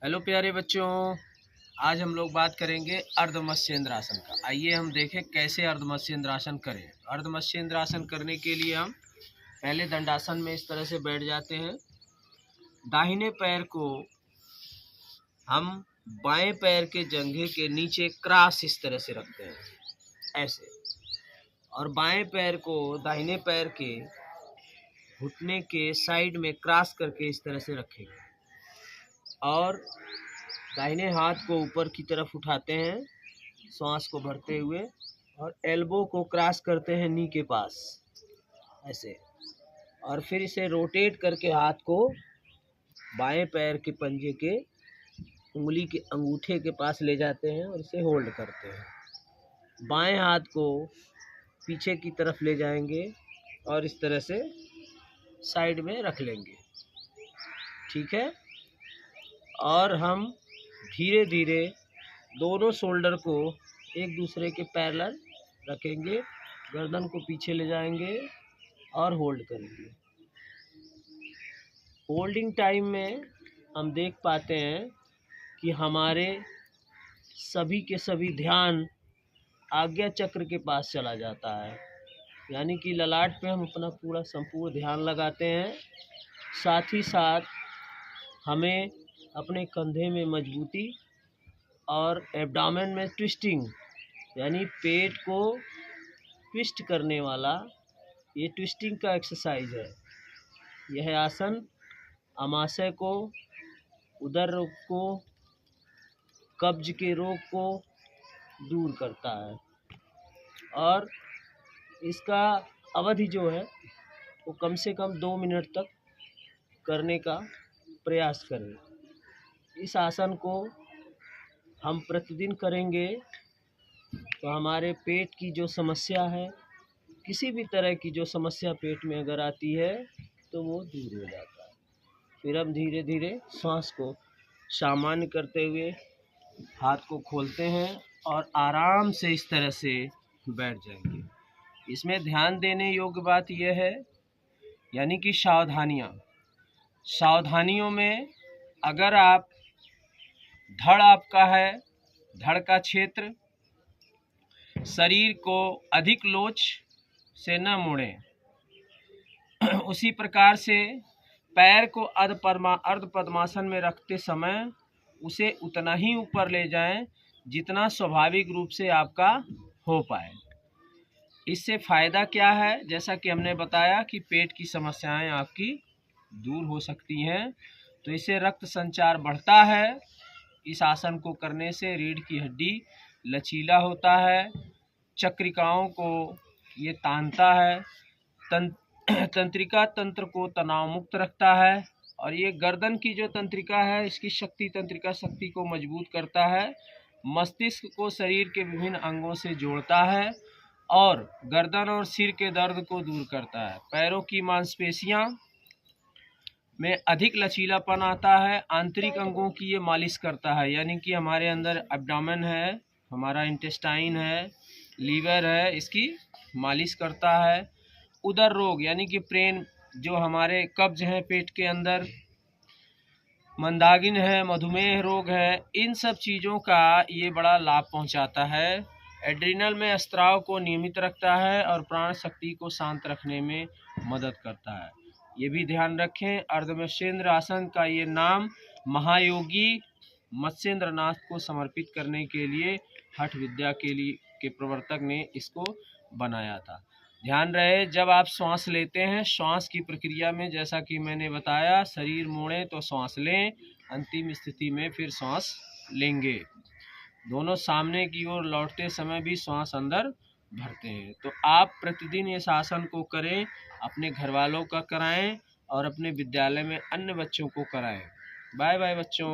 Hello प्यारे बच्चों, आज हम लोग बात करेंगे अर्धमत्स्येंद्रासन का। आइए हम देखें कैसे अर्धमत्स्येंद्रासन करें। अर्धमत्स्येंद्रासन करने के लिए हम पहले दंडासन में इस तरह से बैठ जाते हैं। दाहिने पैर को हम बाएं पैर के जंघे के नीचे क्रॉस इस तरह से रखते हैं, ऐसे, और बाएं पैर को दाहिने पैर के घुटने के साइड में क्रॉस करके इस तरह से रखेंगे और दाहिने हाथ को ऊपर की तरफ उठाते हैं श्वास को भरते हुए और एल्बो को क्रॉस करते हैं नी के पास, ऐसे, और फिर इसे रोटेट करके हाथ को बाएं पैर के पंजे के उंगली के अंगूठे के पास ले जाते हैं और इसे होल्ड करते हैं। बाएं हाथ को पीछे की तरफ ले जाएंगे और इस तरह से साइड में रख लेंगे, ठीक है। और हम धीरे धीरे दोनों शोल्डर को एक दूसरे के पैरेलल रखेंगे, गर्दन को पीछे ले जाएंगे और होल्ड करेंगे। होल्डिंग टाइम में हम देख पाते हैं कि हमारे सभी के सभी ध्यान आज्ञा चक्र के पास चला जाता है, यानी कि ललाट पे हम अपना पूरा संपूर्ण ध्यान लगाते हैं। साथ ही साथ हमें अपने कंधे में मजबूती और एब्डोमेन में ट्विस्टिंग, यानी पेट को ट्विस्ट करने वाला, ये ट्विस्टिंग का एक्सरसाइज है। यह आसन आमाशय को, उदर रोग को, कब्ज के रोग को दूर करता है और इसका अवधि जो है वो कम से कम 2 मिनट तक करने का प्रयास करें। इस आसन को हम प्रतिदिन करेंगे तो हमारे पेट की जो समस्या है, किसी भी तरह की जो समस्या पेट में अगर आती है तो वो दूर हो जाता है। फिर हम धीरे धीरे सांस को सामान्य करते हुए हाथ को खोलते हैं और आराम से इस तरह से बैठ जाएंगे। इसमें ध्यान देने योग्य बात यह है, यानी कि सावधानियों में अगर आप धड़ आपका है, धड़ का क्षेत्र, शरीर को अधिक लोच से न मोड़ें। उसी प्रकार से पैर को अर्ध पद्मासन में रखते समय उसे उतना ही ऊपर ले जाएं जितना स्वाभाविक रूप से आपका हो पाए। इससे फ़ायदा क्या है, जैसा कि हमने बताया कि पेट की समस्याएं आपकी दूर हो सकती हैं, तो इससे रक्त संचार बढ़ता है। इस आसन को करने से रीढ़ की हड्डी लचीला होता है, चक्रिकाओं को ये तानता है, तंत्रिका तंत्र को तनाव मुक्त रखता है और ये गर्दन की जो तंत्रिका है, इसकी तंत्रिका शक्ति को मजबूत करता है, मस्तिष्क को शरीर के विभिन्न अंगों से जोड़ता है और गर्दन और सिर के दर्द को दूर करता है। पैरों की मांसपेशियां में अधिक लचीलापन आता है। आंतरिक अंगों की ये मालिश करता है, यानी कि हमारे अंदर एब्डोमेन है, हमारा इंटेस्टाइन है, लीवर है, इसकी मालिश करता है। उदर रोग, यानी कि प्रेन, जो हमारे कब्ज हैं पेट के अंदर, मंदागिन है, मधुमेह रोग है, इन सब चीज़ों का ये बड़ा लाभ पहुंचाता है। एड्रिनल में स्त्राव को नियमित रखता है और प्राण शक्ति को शांत रखने में मदद करता है। ये भी ध्यान रखें, अर्धमत्स्येंद्र आसन का ये नाम महायोगी मत्स्येंद्रनाथ को समर्पित करने के लिए हठ विद्या के प्रवर्तक ने इसको बनाया था। ध्यान रहे, जब आप श्वास लेते हैं, श्वास की प्रक्रिया में जैसा कि मैंने बताया, शरीर मोड़ें तो श्वास लें, अंतिम स्थिति में फिर श्वास लेंगे। दोनों सामने की ओर लौटते समय भी श्वास अंदर भरते हैं। तो आप प्रतिदिन इस आसन को करें, अपने घर वालों का कराएं और अपने विद्यालय में अन्य बच्चों को कराएं। बाय बाय बच्चों।